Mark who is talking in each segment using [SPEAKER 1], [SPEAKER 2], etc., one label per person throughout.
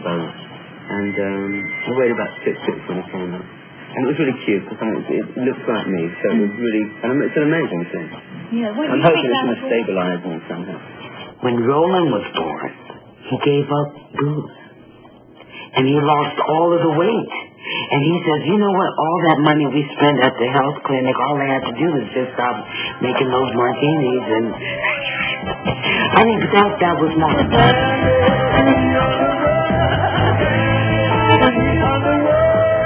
[SPEAKER 1] both. And I weighed about 6 when it came out. And it was really cute because it looks like me, so it was really, it's an amazing thing.
[SPEAKER 2] Yeah,
[SPEAKER 1] I'm hoping it's going to stabilize me somehow.
[SPEAKER 3] When Roland was born, he gave up booze. And he lost all of the weight. And he says, you know what, all that money we spent at the health clinic, all they had to do was just stop making those martinis and... I think that was not...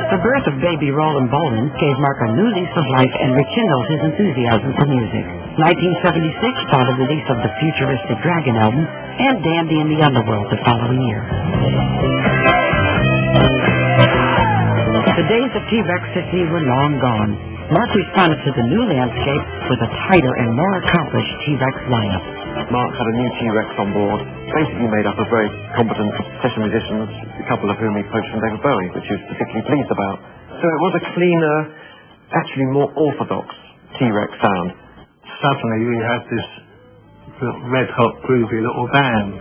[SPEAKER 4] The birth of baby Roland Bolan gave Marc a new lease of life and rekindled his enthusiasm for music. 1976 saw the release of the futuristic Dragon album and Dandy in the Underworld the following year. The days of T-Rex City were long gone. Marc responded to the new landscape with a tighter and more accomplished T-Rex lineup.
[SPEAKER 5] Marc had a new T-Rex on board, basically made up of very competent session musicians, a couple of whom he poached from David Bowie, which he was particularly pleased about. So it was a cleaner, actually more orthodox T-Rex sound.
[SPEAKER 6] Suddenly we had this red-hot, groovy little band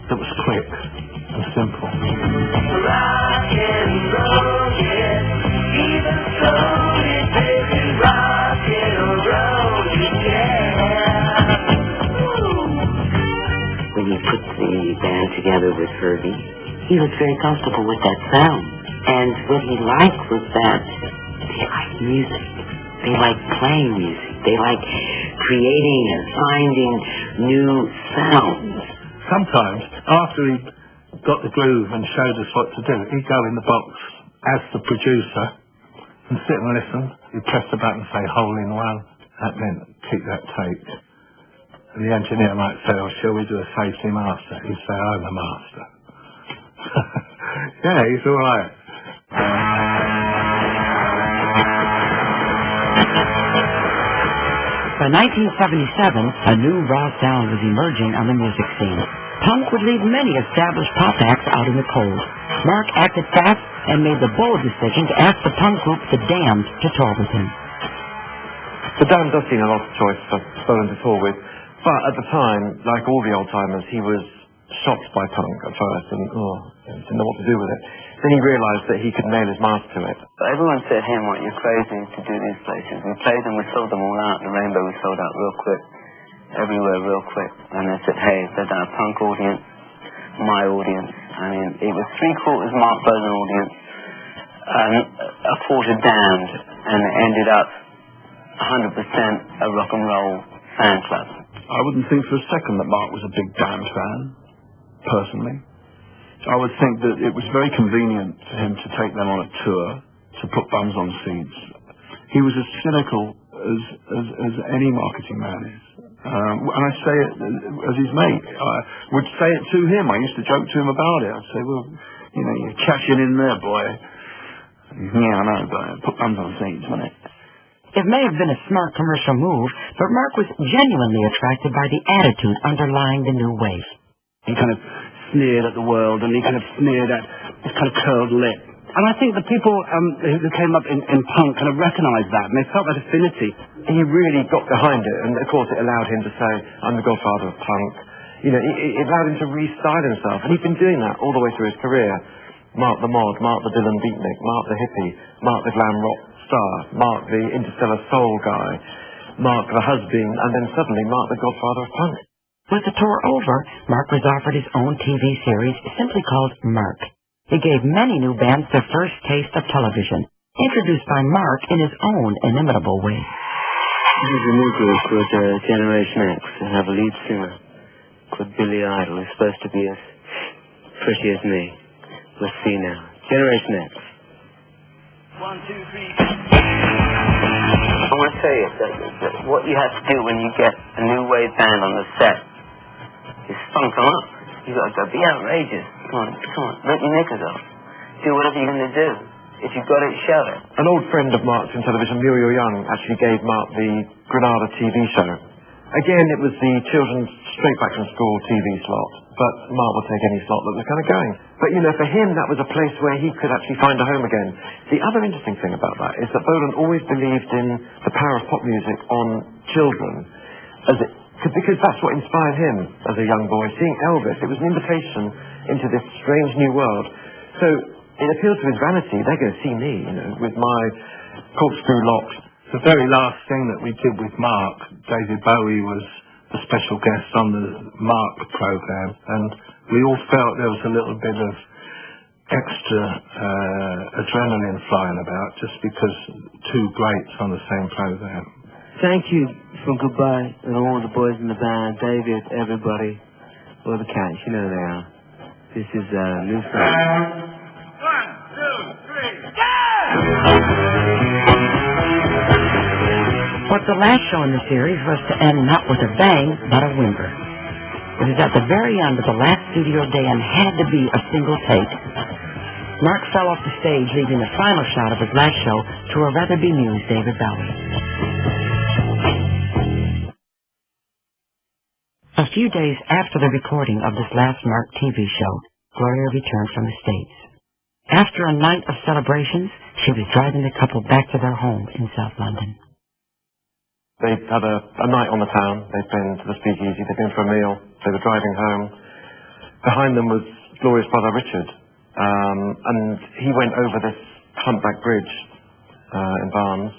[SPEAKER 6] that was quick and simple. Rock and roll, yes, even so, baby, rock and roll, yeah.
[SPEAKER 3] When he put the band together with Herbie, he was very comfortable with that sound. And what he liked was that they liked music. They liked playing music. They liked creating and finding new sounds.
[SPEAKER 6] Sometimes, after he got the groove and showed us what to do, he'd go in the box as the producer and sit and listen. He'd press the button and say, hole in one. That meant keep that tape. And the engineer might say, oh, shall we do a safety master? He'd say, I'm the master. Yeah, he's all right.
[SPEAKER 4] By 1977, a new raw sound was emerging on the music scene. Punk would leave many established pop acts out in the cold. Marc acted fast and made the bold decision to ask the punk group The Damned to tour with him.
[SPEAKER 5] The Damned does seem a lot of choice for Bolan to tour with, but at the time, like all the old-timers, he was shocked by punk at first and didn't know what to do with it. Then he realised that he could nail his mask to it.
[SPEAKER 1] Everyone said, hey, Marc, you're crazy to do these places. We played them, we sold them all out. The Rainbow we sold out real quick. Everywhere real quick. And they said, hey, they've done a punk audience, my audience. I mean, it was 3/4 Marc Bolan audience, a quarter Damned, and it ended up 100% a rock and roll fan club.
[SPEAKER 7] I wouldn't think for a second that Marc was a big Damned fan, personally. I would think that it was very convenient for him to take them on a tour, to put bums on seats. He was as cynical as any marketing man is. And I say it as his mate. I would say it to him. I used to joke to him about it. I'd say, well, you know, you're cashing in there, boy. Yeah, I know, but put bums on seats, wouldn't it?
[SPEAKER 4] It may have been a smart commercial move, but Marc was genuinely attracted by the attitude underlying the new wave.
[SPEAKER 7] He kind of sneered at the world, and he kind of sneered at his kind of curled lip. And I think the people who came up in punk kind of recognised that, and they felt that affinity.
[SPEAKER 5] He really got behind it, and of course it allowed him to say, I'm the godfather of punk. You know, it allowed him to re-style himself, and he's been doing that all the way through his career. Marc the Mod, Marc the Dylan Beatnik, Marc the hippie, Marc the glam rock star, Marc the interstellar soul guy, Marc the husband, and then suddenly Marc the godfather of punk.
[SPEAKER 4] With the tour over, Marc was offered his own TV series simply called Marc. It gave many new bands their first taste of television, introduced by Marc in his own inimitable way.
[SPEAKER 1] This is a new group called Generation X. They have a lead singer called Billy Idol, who's supposed to be as pretty as me. We'll see now. Generation X. 1, 2, 3. I want to tell you that what you have to do when you get a new wave band on the set is funk them up. You got to go, be outrageous. Come on, rip your knickers off. Do whatever you're going to do. If you've got it, show it.
[SPEAKER 5] An old friend of Marc's in television, Muriel Young, actually gave Marc the Granada TV show. Again, it was the children's straight back from school TV slot, but Marc would take any slot that was kind of going. But, you know, for him, that was a place where he could actually find a home again. The other interesting thing about that is that Bolan always believed in the power of pop music on children, because that's what inspired him as a young boy. Seeing Elvis, it was an invitation into this strange new world. So it appeals to his vanity. They're going to see me, with my corkscrew locks.
[SPEAKER 6] The very last thing that we did with Mark, David Bowie was a special guest on the Mark program, and we all felt there was a little bit of extra adrenaline flying about just because two greats on the same program.
[SPEAKER 1] Thank you for goodbye and all the boys in the band, David, everybody, all the cats, you know they are. This is new song.
[SPEAKER 2] 1, 2, 3, go!
[SPEAKER 4] But the last show in the series was to end not with a bang, but a whimper. It was at the very end of the last studio day and had to be a single take. Mark fell off the stage, leaving the final shot of his last show to a rather bemused David Bowie. A few days after the recording of this last Mark TV show, Gloria returned from the States. After a night of celebrations, she was driving the couple back to their home in South London.
[SPEAKER 5] They'd had a night on the town. They'd been to the speakeasy. They'd been for a meal. They were driving home. Behind them was Gloria's brother, Richard. And he went over this humpback bridge in Barnes,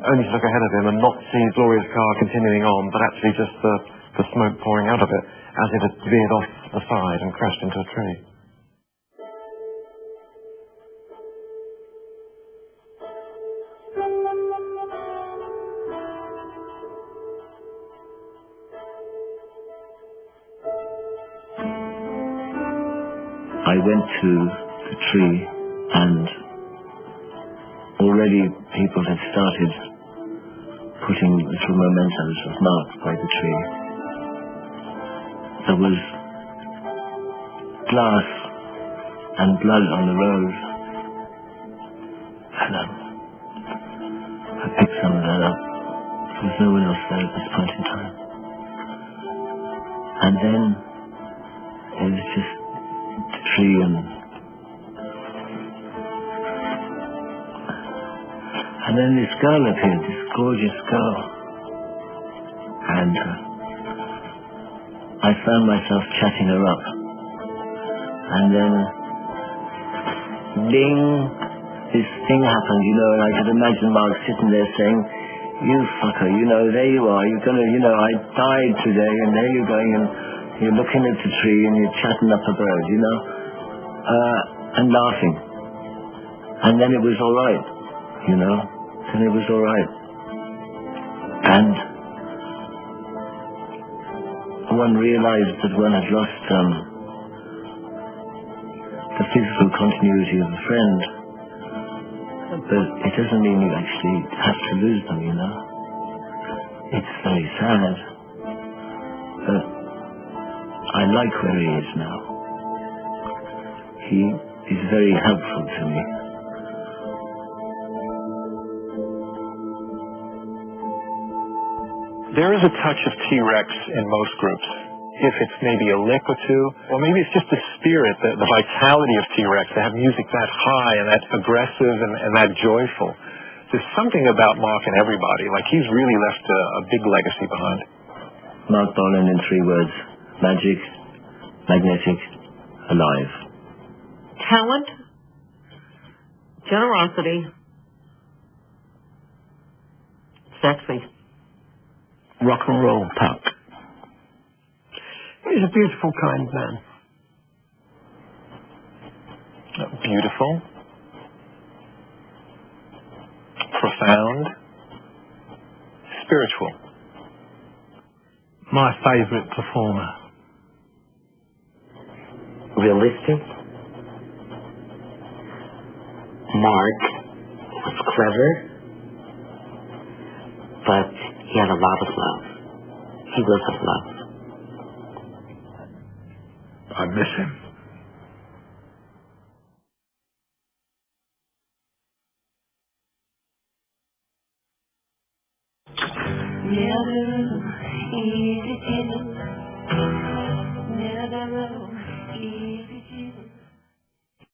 [SPEAKER 5] only to look ahead of him and not see Gloria's car continuing on, but actually just the smoke pouring out of it as it had veered off the side and crashed into a tree.
[SPEAKER 8] I went to the tree and already people had started putting little mementos of Mark by the tree. There was glass and blood on the road, and I picked some of that up. There was no one else there at this point in time. And then it was just the tree and then this girl appeared, this gorgeous girl, and I found myself chatting her up, and then ding, this thing happened, and I could imagine Mark sitting there saying, "You fucker, there you are, you're gonna, I died today, and there you're going, and you're looking at the tree, and you're chatting up a bird, and laughing." And then it was all right, and it was all right. And one realized that one had lost the physical continuity of a friend, but it doesn't mean you actually have to lose them, It's very sad, but I like where he is now. He is very helpful to me.
[SPEAKER 9] There is a touch of T-Rex in most groups. If it's maybe a lick or two, or maybe it's just the spirit, the vitality of T-Rex, to have music that high and that aggressive and that joyful. There's something about Mark and everybody, like he's really left a big legacy behind.
[SPEAKER 8] Marc Bolan in 3 words: magic, magnetic, alive.
[SPEAKER 3] Talent, generosity, sexy.
[SPEAKER 8] Rock and roll punk.
[SPEAKER 10] He's a beautiful, kind man.
[SPEAKER 9] Beautiful, profound, spiritual.
[SPEAKER 6] My favourite performer.
[SPEAKER 3] Realistic. Mark was clever, but he had a lot of love. He was of love.
[SPEAKER 6] I miss him.
[SPEAKER 11] Never easy to, never